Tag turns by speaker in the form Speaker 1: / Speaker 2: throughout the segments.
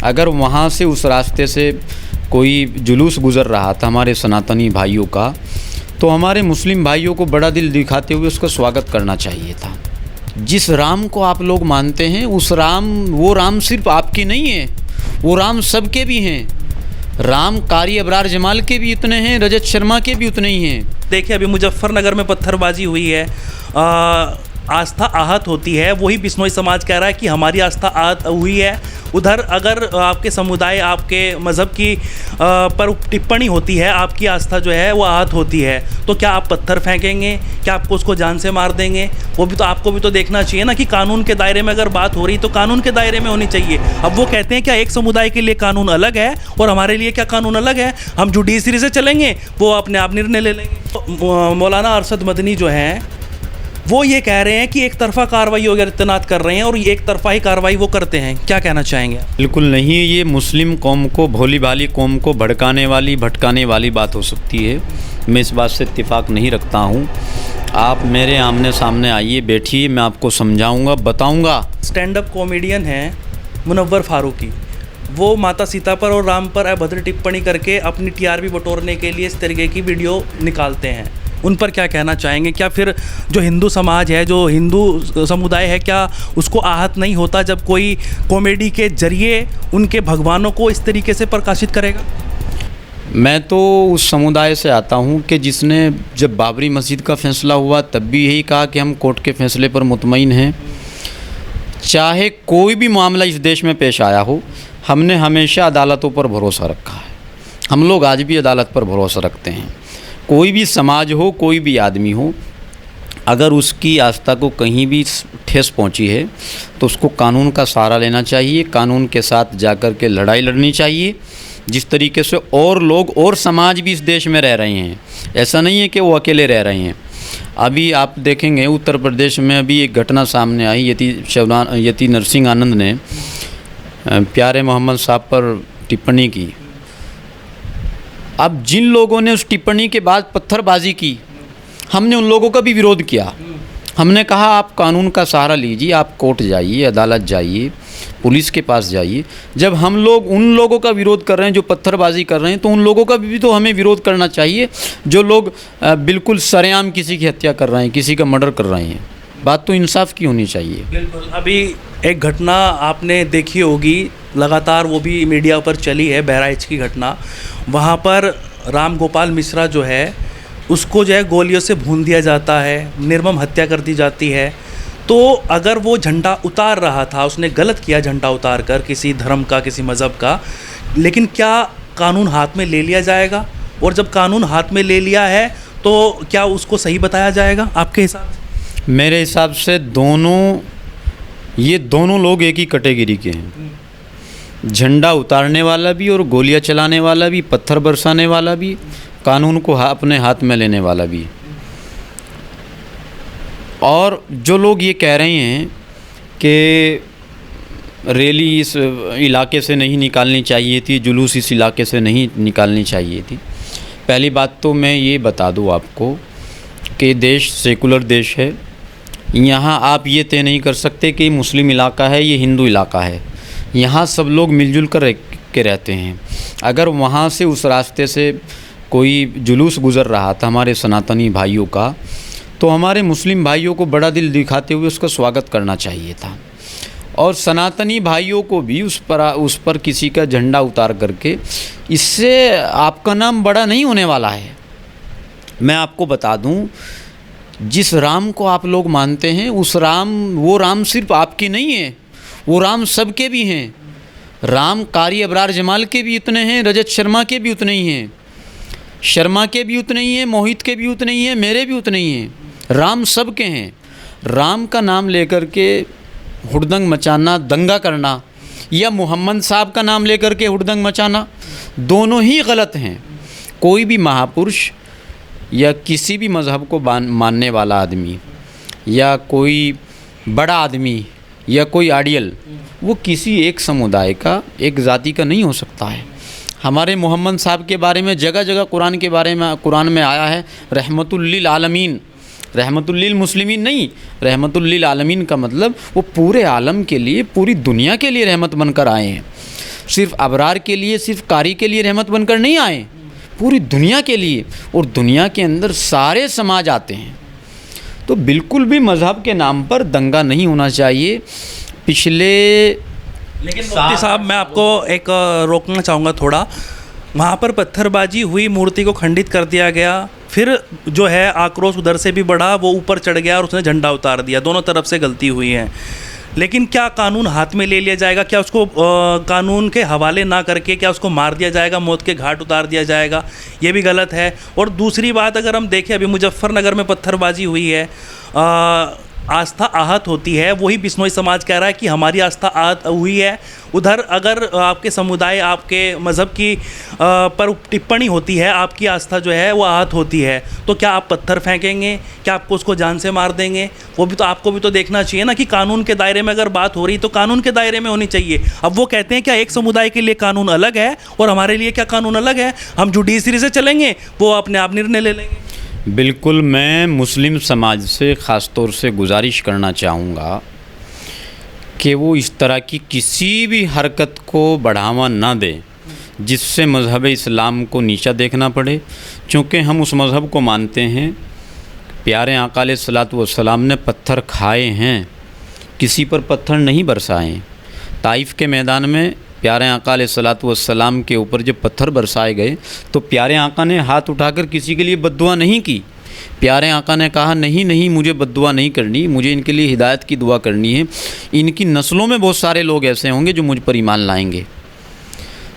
Speaker 1: अगर वहाँ से उस रास्ते से कोई जुलूस गुज़र रहा था हमारे सनातनी भाइयों का, तो हमारे मुस्लिम भाइयों को बड़ा दिल दिखाते हुए उसका स्वागत करना चाहिए था। जिस राम को आप लोग मानते हैं वो राम सिर्फ आपके नहीं है, वो राम सबके भी हैं। राम कारी अबरार जमाल के भी उतने हैं, रजत शर्मा के भी उतने ही हैं।
Speaker 2: देखिए, अभी मुजफ्फरनगर में पत्थरबाजी हुई है, आस्था आहत होती है। वही बिश्नोई समाज कह रहा है कि हमारी आस्था आहत हुई है। उधर अगर आपके समुदाय, आपके मज़हब की पर टिप्पणी होती है, आपकी आस्था जो है वो आहत होती है, तो क्या आप पत्थर फेंकेंगे? क्या आपको उसको जान से मार देंगे? वो भी तो आपको भी तो देखना चाहिए ना कि कानून के दायरे में अगर बात हो रही तो कानून के दायरे में होनी चाहिए। अब वो कहते हैं क्या एक समुदाय के लिए कानून अलग है और हमारे लिए क्या कानून अलग है? हम जुडिशरी से चलेंगे, वो अपने आप निर्णय ले लेंगे। तो मौलाना अरशद मदनी जो हैं वो ये कह रहे हैं कि एक तरफा कार्रवाई वगैरह तैनात कर रहे हैं और एक तरफा ही कार्रवाई वो करते हैं। क्या कहना चाहेंगे?
Speaker 1: बिल्कुल नहीं, ये मुस्लिम कौम को, भोली भाली कौम को भड़काने वाली, भटकाने वाली बात हो सकती है। मैं इस बात से इत्तेफाक नहीं रखता हूँ। आप मेरे आमने सामने आइए, बैठिए, मैं आपको समझाऊंगा, बताऊंगा।
Speaker 2: स्टैंड अप कॉमेडियन हैं मुनव्वर फारूकी, वो माता सीता पर और राम पर अभद्र टिप्पणी करके अपनी टीआरपी बटोरने के लिए इस तरीके की वीडियो निकालते हैं। उन पर क्या कहना चाहेंगे? क्या फिर जो हिंदू समाज है, जो हिंदू समुदाय है, क्या उसको आहत नहीं होता जब कोई कॉमेडी के जरिए उनके भगवानों को इस तरीके से प्रकाशित करेगा?
Speaker 1: मैं तो उस समुदाय से आता हूँ कि जिसने जब बाबरी मस्जिद का फैसला हुआ तब भी यही कहा कि हम कोर्ट के फैसले पर मुतमईन हैं। चाहे कोई भी मामला इस देश में पेश आया हो, हमने हमेशा अदालतों पर भरोसा रखा है। हम लोग आज भी अदालत पर भरोसा रखते हैं। कोई भी समाज हो, कोई भी आदमी हो, अगर उसकी आस्था को कहीं भी ठेस पहुंची है तो उसको कानून का सहारा लेना चाहिए, कानून के साथ जाकर के लड़ाई लड़नी चाहिए। जिस तरीके से और लोग और समाज भी इस देश में रह रहे हैं, ऐसा नहीं है कि वो अकेले रह रहे हैं। अभी आप देखेंगे उत्तर प्रदेश में अभी एक घटना सामने आई, यति नरसिंह आनंद ने प्यारे मोहम्मद साहब पर टिप्पणी की। अब जिन लोगों ने उस टिप्पणी के बाद पत्थरबाजी की, हमने उन लोगों का भी विरोध किया। हमने कहा आप कानून का सहारा लीजिए, आप कोर्ट जाइए, अदालत जाइए, पुलिस के पास जाइए। जब हम लोग उन लोगों का विरोध कर रहे हैं जो पत्थरबाजी कर रहे हैं, तो उन लोगों का भी तो हमें विरोध करना चाहिए जो लोग बिल्कुल सरेआम किसी की हत्या कर रहे हैं, किसी का मर्डर कर रहे हैं। बात तो इंसाफ की होनी चाहिए।
Speaker 2: बिल्कुल। अभी एक घटना आपने देखी होगी, लगातार वो भी मीडिया पर चली है, बहराइच की घटना। वहाँ पर राम गोपाल मिश्रा जो है उसको जो है गोलियों से भून दिया जाता है, निर्मम हत्या कर दी जाती है। तो अगर वो झंडा उतार रहा था, उसने गलत किया झंडा उतार कर किसी धर्म का, किसी मज़हब का, लेकिन क्या कानून हाथ में ले लिया जाएगा? और जब कानून हाथ में ले लिया है तो क्या उसको सही बताया जाएगा आपके हिसाब से?
Speaker 1: मेरे हिसाब से ये दोनों लोग एक ही कैटेगरी के हैं। झंडा उतारने वाला भी और गोलियां चलाने वाला भी, पत्थर बरसाने वाला भी, कानून को अपने हाथ में लेने वाला भी। और जो लोग ये कह रहे हैं कि रैली इस इलाके से नहीं निकालनी चाहिए थी, जुलूस इस इलाके से नहीं निकालनी चाहिए थी, पहली बात तो मैं ये बता दूं आपको कि देश सेकुलर देश है। यहाँ आप ये तय नहीं कर सकते कि मुस्लिम इलाका है, ये हिंदू इलाका है। यहाँ सब लोग मिलजुल कर रहते हैं। अगर वहाँ से उस रास्ते से कोई जुलूस गुज़र रहा था हमारे सनातनी भाइयों का, तो हमारे मुस्लिम भाइयों को बड़ा दिल दिखाते हुए उसका स्वागत करना चाहिए था। और सनातनी भाइयों को भी उस पर किसी का झंडा उतार करके, इससे आपका नाम बड़ा नहीं होने वाला है। मैं आपको बता दूं, जिस राम को आप लोग मानते हैं वो राम सिर्फ आपके नहीं है, वो राम सबके भी हैं। राम कारी अबरार जमाल के भी उतने हैं, रजत शर्मा के भी उतने ही हैं, शर्मा के भी उतने ही हैं, मोहित के भी उतने ही हैं, मेरे भी उतने ही हैं। राम सबके हैं। राम का नाम लेकर के हुड़दंग मचाना, दंगा करना, या मोहम्मद साहब का नाम लेकर के हुड़दंग मचाना, दोनों ही गलत हैं। कोई भी महापुरुष या किसी भी मज़हब को मानने वाला आदमी या कोई बड़ा आदमी या कोई आइडियल, वो किसी एक समुदाय का, एक जाति का नहीं हो सकता है। हमारे मोहम्मद साहब के बारे में जगह जगह कुरान में आया है रहमतुल लिल आलमीन। रहमतुल लिल मुस्लिमीन नहीं, रहमतुल लिल आलमीन का मतलब वो पूरे आलम के लिए, पूरी दुनिया के लिए रहमत बनकर आए हैं। सिर्फ अबरार के लिए, सिर्फ कारी के लिए रहमत बनकर नहीं आए, पूरी दुनिया के लिए, और दुनिया के अंदर सारे समाज आते हैं। तो बिल्कुल भी मज़हब के नाम पर दंगा नहीं होना चाहिए। पिछले
Speaker 2: लेकिन मुफ्ती साहब, मैं आपको एक रोकना चाहूँगा थोड़ा। वहाँ पर पत्थरबाजी हुई, मूर्ति को खंडित कर दिया गया, फिर जो है आक्रोश उधर से भी बढ़ा, वो ऊपर चढ़ गया और उसने झंडा उतार दिया। दोनों तरफ से गलती हुई है, लेकिन क्या कानून हाथ में ले लिया जाएगा? क्या उसको कानून के हवाले ना करके क्या उसको मार दिया जाएगा, मौत के घाट उतार दिया जाएगा? ये भी गलत है। और दूसरी बात, अगर हम देखें, अभी मुजफ्फरनगर में पत्थरबाजी हुई है, आस्था आहत होती है, वही बिश्नोई समाज कह रहा है कि हमारी आस्था आहत हुई है। उधर अगर आपके समुदाय, आपके मज़हब की पर टिप्पणी होती है, आपकी आस्था जो है वो आहत होती है, तो क्या आप पत्थर फेंकेंगे? क्या आपको उसको जान से मार देंगे? वो भी तो आपको भी तो देखना चाहिए ना कि कानून के दायरे में अगर बात हो रही तो कानून के दायरे में होनी चाहिए। अब वो कहते हैं क्या एक समुदाय के लिए कानून अलग है और हमारे लिए क्या कानून अलग है? हम जुडिशरी से चलेंगे, वो अपने आप निर्णय ले लेंगे।
Speaker 1: बिल्कुल, मैं मुस्लिम समाज से ख़ास तौर से गुजारिश करना चाहूँगा कि वो इस तरह की किसी भी हरकत को बढ़ावा ना दें जिससे मज़हब इस्लाम को नीचा देखना पड़े, क्योंकि हम उस मज़हब को मानते हैं। प्यारे आका अलैहिस्सलातु वस्सलाम ने पत्थर खाए हैं, किसी पर पत्थर नहीं बरसाए। ताइफ के मैदान में प्यारे आका अलैहिस्सलातु वस्सलाम के ऊपर जब पत्थर बरसाए गए तो प्यारे आका ने हाथ उठाकर किसी के लिए बद्दुआ नहीं की। प्यारे आका ने कहा नहीं नहीं, मुझे बद्दुआ नहीं करनी, मुझे इनके लिए हिदायत की दुआ करनी है। इनकी नस्लों में बहुत सारे लोग ऐसे होंगे जो मुझ पर ईमान लाएंगे।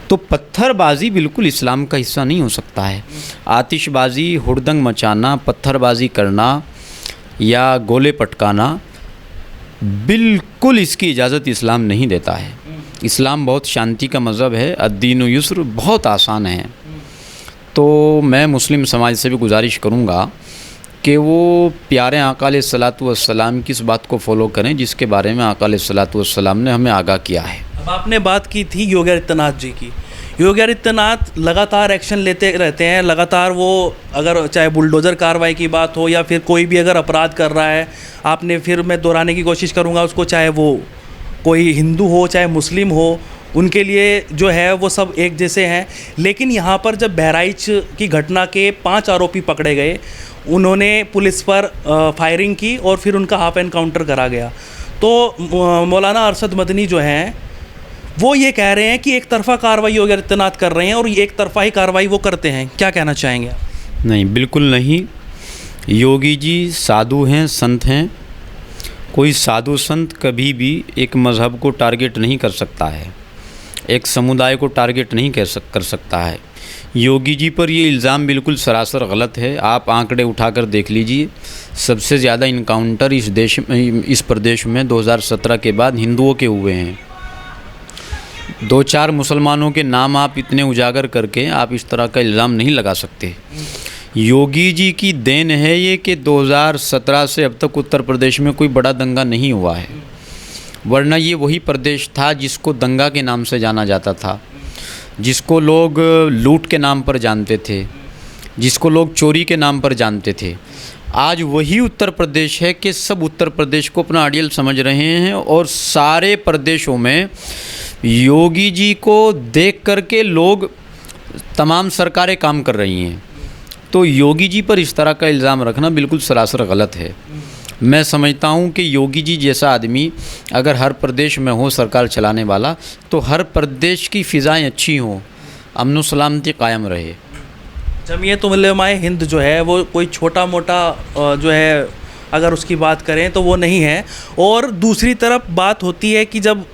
Speaker 1: तो पत्थरबाजी बिल्कुल इस्लाम का हिस्सा नहीं हो सकता है। आतिशबाजी, हुड़दंग मचाना, पत्थरबाजी करना या गोले पटकाना, बिल्कुल इसकी इजाज़त इस्लाम नहीं देता है। इस्लाम बहुत शांति का मज़हब है, अद्दीनु युस्र, बहुत आसान है। तो मैं मुस्लिम समाज से भी गुजारिश करूँगा कि वो प्यारे आका अलैहिस्सलातु वस्सलाम की इस बात को फॉलो करें जिसके बारे में आका अलैहिस्सलातु वस्सलाम ने हमें आगाह किया है।
Speaker 2: अब आपने बात की थी योगी आदित्यनाथ जी की। योगी आदित्यनाथ लगातार एक्शन लेते रहते हैं, लगातार वो, अगर चाहे बुलडोज़र कार्रवाई की बात हो या फिर कोई भी अगर अपराध कर रहा है, आपने, फिर मैं दोहराने की कोशिश करूँगा उसको, चाहे वो कोई हिंदू हो चाहे मुस्लिम हो, उनके लिए जो है वो सब एक जैसे हैं। लेकिन यहाँ पर जब बहराइच की घटना के 5 आरोपी पकड़े गए, उन्होंने पुलिस पर फायरिंग की और फिर उनका हाफ एनकाउंटर करा गया। तो मौलाना अरशद मदनी जो हैं वो ये कह रहे हैं कि एक तरफ़ा कार्रवाई योगी आदित्यनाथ कर रहे हैं और एक तरफ़ा ही कार्रवाई वो करते हैं। क्या कहना चाहेंगे आप?
Speaker 1: नहीं, बिल्कुल नहीं। योगी जी साधु हैं, संत हैं। कोई साधु संत कभी भी एक मज़हब को टारगेट नहीं कर सकता है, एक समुदाय को टारगेट नहीं कर सकता है। योगी जी पर ये इल्ज़ाम बिल्कुल सरासर गलत है। आप आंकड़े उठाकर देख लीजिए, सबसे ज़्यादा इनकाउंटर इस प्रदेश में 2017 के बाद हिंदुओं के हुए हैं। 2-4 मुसलमानों के नाम आप इतने उजागर करके आप इस तरह का इल्ज़ाम नहीं लगा सकते। योगी जी की देन है ये कि 2017 से अब तक उत्तर प्रदेश में कोई बड़ा दंगा नहीं हुआ है, वरना ये वही प्रदेश था जिसको दंगा के नाम से जाना जाता था, जिसको लोग लूट के नाम पर जानते थे, जिसको लोग चोरी के नाम पर जानते थे। आज वही उत्तर प्रदेश है कि सब उत्तर प्रदेश को अपना आइडियल समझ रहे हैं और सारे प्रदेशों में योगी जी को देख करके लोग, तमाम सरकारें काम कर रही हैं। तो योगी जी पर इस तरह का इल्ज़ाम रखना बिल्कुल सरासर गलत है। मैं समझता हूँ कि योगी जी जैसा आदमी अगर हर प्रदेश में हो सरकार चलाने वाला, तो हर प्रदेश की फ़िज़ाएँ अच्छी हों, अमन सलामती कायम रहे।
Speaker 2: जमीयत उलमाए हिंद जो है वो कोई छोटा मोटा जो है अगर उसकी बात करें तो वो नहीं है। और दूसरी तरफ बात होती है कि जब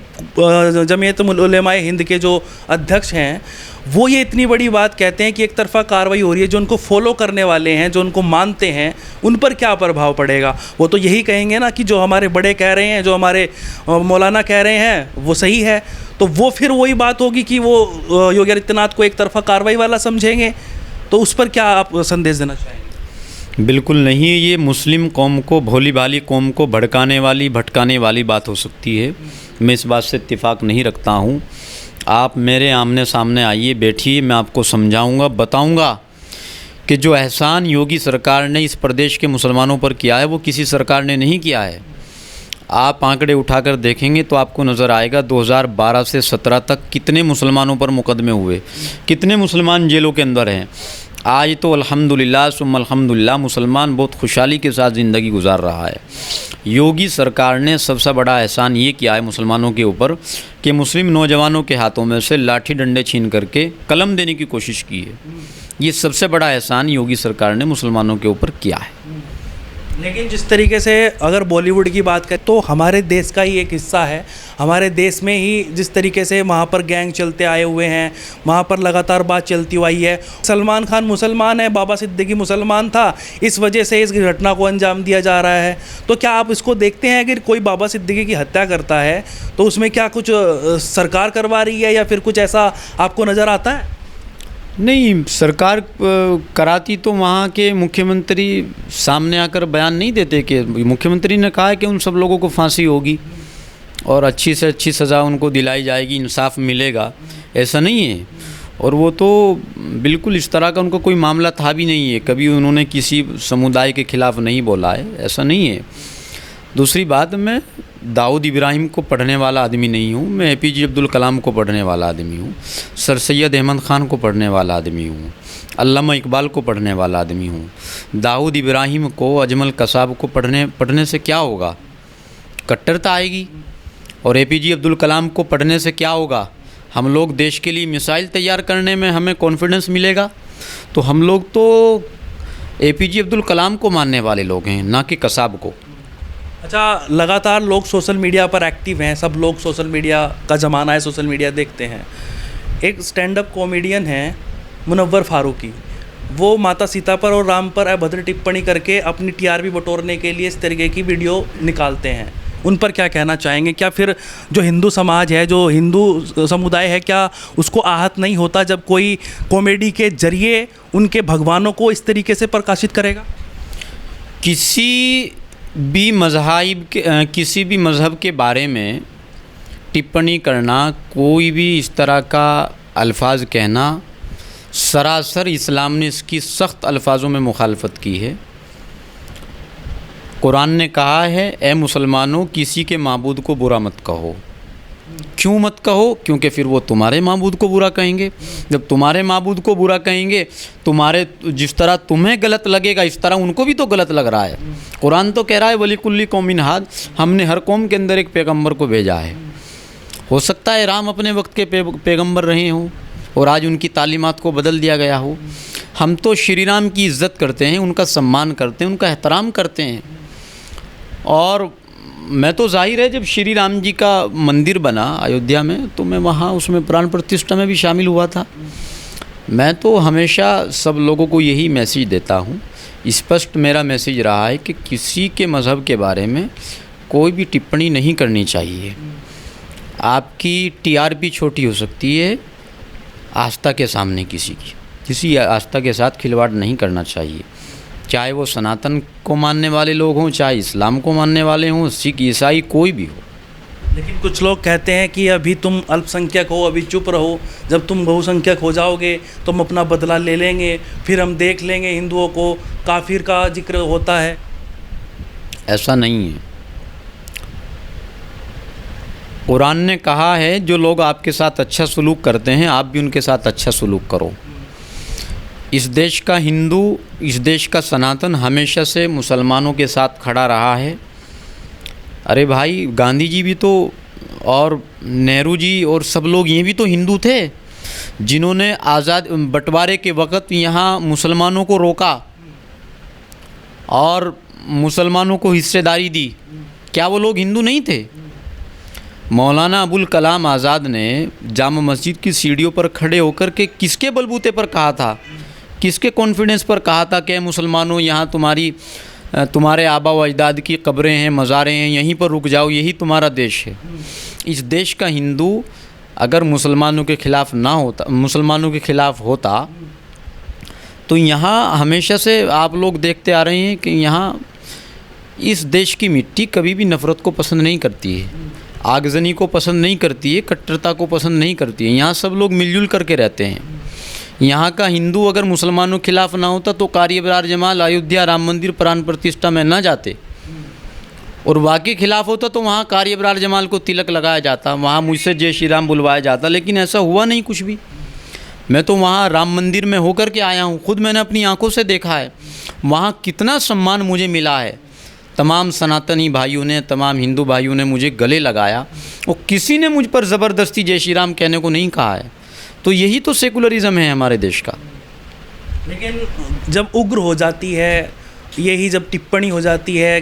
Speaker 2: जमीयत उलमाए हिंद के जो अध्यक्ष हैं वो ये इतनी बड़ी बात कहते हैं कि एक तरफ़ा कार्रवाई हो रही है, जो उनको फॉलो करने वाले हैं, जो उनको मानते हैं, उन पर क्या प्रभाव पड़ेगा? वो तो यही कहेंगे ना कि जो हमारे बड़े कह रहे हैं, जो हमारे मौलाना कह रहे हैं वो सही है। तो वो फिर वही बात होगी कि वो योगी आदित्यनाथ को एक तरफ़ा कार्रवाई वाला समझेंगे। तो उस पर क्या आप संदेश देना चाहेंगे?
Speaker 1: बिल्कुल नहीं, ये मुस्लिम कौम को, भोली भाली कौम को भड़काने वाली, भटकाने वाली बात हो सकती है। मैं इस बात से इत्तेफाक नहीं रखता हूँ। आप मेरे आमने सामने आइए, बैठिए, मैं आपको समझाऊंगा, बताऊंगा कि जो एहसान योगी सरकार ने इस प्रदेश के मुसलमानों पर किया है वो किसी सरकार ने नहीं किया है। आप आंकड़े उठाकर देखेंगे तो आपको नज़र आएगा 2012 से 17 तक कितने मुसलमानों पर मुकदमे हुए, कितने मुसलमान जेलों के अंदर हैं। आज तो अल्हम्दुलिल्लाह सुम्मा अल्हम्दुलिल्लाह मुसलमान बहुत खुशहाली के साथ ज़िंदगी गुजार रहा है। योगी सरकार ने सबसे बड़ा एहसान ये किया है मुसलमानों के ऊपर कि मुस्लिम नौजवानों के हाथों में से लाठी डंडे छीन करके कलम देने की कोशिश की है। ये सबसे बड़ा एहसान योगी सरकार ने मुसलमानों के ऊपर किया है।
Speaker 2: लेकिन जिस तरीके से अगर बॉलीवुड की बात करें तो हमारे देश का ही एक हिस्सा है। हमारे देश में ही जिस तरीके से वहाँ पर गैंग चलते आए हुए हैं, वहाँ पर लगातार बात चलती आई है। सलमान खान मुसलमान है, बाबा सिद्दीकी मुसलमान था, इस वजह से इस घटना को अंजाम दिया जा रहा है। तो क्या आप इसको देखते हैं कि कोई बाबा सिद्दीकी की हत्या करता है तो उसमें क्या कुछ सरकार करवा रही है या फिर कुछ ऐसा आपको नज़र आता है?
Speaker 1: नहीं, सरकार कराती तो वहाँ के मुख्यमंत्री सामने आकर बयान नहीं देते कि मुख्यमंत्री ने कहा है कि उन सब लोगों को फांसी होगी और अच्छी से अच्छी सज़ा उनको दिलाई जाएगी, इंसाफ मिलेगा। ऐसा नहीं है। और वो तो बिल्कुल इस तरह का उनका कोई मामला था भी नहीं है, कभी उन्होंने किसी समुदाय के ख़िलाफ़ नहीं बोला है, ऐसा नहीं है। दूसरी बात, मैं दाऊद इब्राहिम को पढ़ने वाला आदमी नहीं हूँ, मैं APJ अब्दुल कलाम को पढ़ने वाला आदमी हूँ, सर सैयद अहमद ख़ान को पढ़ने वाला आदमी हूँ, अल्लामा इकबाल को पढ़ने वाला आदमी हूँ। दाऊद इब्राहिम को, अजमल कसाब को पढ़ने से क्या होगा? कट्टरता आएगी। और APJ अब्दुल कलाम को पढ़ने से क्या होगा? हम लोग देश के लिए मिसाइल तैयार करने में हमें कॉन्फिडेंस मिलेगा। तो हम लोग तो APJ अब्दुल कलाम को मानने वाले लोग हैं, ना कि कसाब को।
Speaker 2: अच्छा, लगातार लोग सोशल मीडिया पर एक्टिव हैं, सब लोग सोशल मीडिया का ज़माना है, सोशल मीडिया देखते हैं। एक स्टैंड अप कॉमेडियन है मुनव्वर फारूकी, वो माता सीता पर और राम पर अभद्र टिप्पणी करके अपनी TRP बटोरने के लिए इस तरीके की वीडियो निकालते हैं। उन पर क्या कहना चाहेंगे? क्या फिर जो हिंदू समाज है, जो हिंदू समुदाय है, क्या उसको आहत नहीं होता जब कोई कॉमेडी के जरिए उनके भगवानों को इस तरीके से प्रकाशित करेगा?
Speaker 1: किसी भी मज़हब के बारे में टिप्पणी करना, कोई भी इस तरह का अल्फाज कहना, सरासर इस्लाम ने इसकी सख्त अल्फाजों में मुखालफत की है। कुरान ने कहा है, ए मुसलमानों, किसी के माबूद को बुरा मत कहो। क्यों मत कहो? क्योंकि फिर वो तुम्हारे माबूद को बुरा कहेंगे। जब तुम्हारे माबूद को बुरा कहेंगे, जिस तरह तुम्हें गलत लगेगा इस तरह उनको भी तो गलत लग रहा है। कुरान तो कह रहा है वलिकुल्ली कौमिन हाद, हमने हर कौम के अंदर एक पैगंबर को भेजा है। हो सकता है राम अपने वक्त के पैगंबर रहे हों और आज उनकी तालीमात को बदल दिया गया हो। हम तो श्री राम की इज़्ज़त करते हैं, उनका सम्मान करते हैं, उनका एहतराम करते हैं। और मैं तो जाहिर है जब श्री राम जी का मंदिर बना अयोध्या में तो मैं वहाँ उसमें प्राण प्रतिष्ठा में भी शामिल हुआ था। मैं तो हमेशा सब लोगों को यही मैसेज देता हूँ, स्पष्ट मेरा मैसेज रहा है कि किसी के मज़हब के बारे में कोई भी टिप्पणी नहीं करनी चाहिए। आपकी TRP छोटी हो सकती है, आस्था के सामने किसी आस्था के साथ खिलवाड़ नहीं करना चाहिए, चाहे वो सनातन को मानने वाले लोग हों, चाहे इस्लाम को मानने वाले हों, सिख ईसाई कोई भी हो।
Speaker 2: लेकिन कुछ लोग कहते हैं कि अभी तुम अल्पसंख्यक हो, अभी चुप रहो, जब तुम बहुसंख्यक हो जाओगे तो हम अपना बदला ले लेंगे, फिर हम देख लेंगे हिंदुओं को काफिर का जिक्र होता है।
Speaker 1: ऐसा नहीं है। कुरान ने कहा है जो लोग आपके साथ अच्छा सलूक करते हैं आप भी उनके साथ अच्छा सलूक करो। इस देश का हिंदू, इस देश का सनातन हमेशा से मुसलमानों के साथ खड़ा रहा है। अरे भाई, गांधी जी भी तो और नेहरू जी और सब लोग ये भी तो हिंदू थे जिन्होंने आज़ाद बंटवारे के वक़्त यहाँ मुसलमानों को रोका और मुसलमानों को हिस्सेदारी दी। क्या वो लोग हिंदू नहीं थे? मौलाना अबुल कलाम आज़ाद ने जामा मस्जिद की सीढ़ियों पर खड़े होकर के किसके बलबूते पर कहा था, किसके कॉन्फिडेंस पर कहा था कि मुसलमानों यहाँ तुम्हारे आबा व अजदाद की कब्रें हैं, मज़ारें हैं, यहीं पर रुक जाओ, यही तुम्हारा देश है। इस देश का हिंदू अगर मुसलमानों के ख़िलाफ़ ना होता, मुसलमानों के ख़िलाफ़ होता तो यहाँ हमेशा से आप लोग देखते आ रहे हैं कि यहाँ इस देश की मिट्टी कभी भी नफ़रत को पसंद नहीं करती है, आगजनी को पसंद नहीं करती है, कट्टरता को पसंद नहीं करती है। यहाँ सब लोग मिलजुल करके रहते हैं। यहाँ का हिंदू अगर मुसलमानों के खिलाफ़ ना होता तो कारी अबरार जमाल अयोध्या राम मंदिर प्राण प्रतिष्ठा में ना जाते और वाकई खिलाफ होता तो वहाँ कारी अबरार जमाल को तिलक लगाया जाता, वहाँ मुझसे जय श्री राम बुलवाया जाता, लेकिन ऐसा हुआ नहीं कुछ भी। मैं तो वहाँ राम मंदिर में होकर के आया हूँ, खुद मैंने अपनी आंखों से देखा है वहाँ कितना सम्मान मुझे मिला है। तमाम सनातनी भाइयों ने, तमाम हिंदू भाइयों ने मुझे गले लगाया और किसी ने मुझ पर ज़बरदस्ती जय श्री राम कहने को नहीं कहा है। तो यही तो सेकुलरिज्म है हमारे देश का।
Speaker 2: लेकिन जब उग्र हो जाती है, यही जब टिप्पणी हो जाती है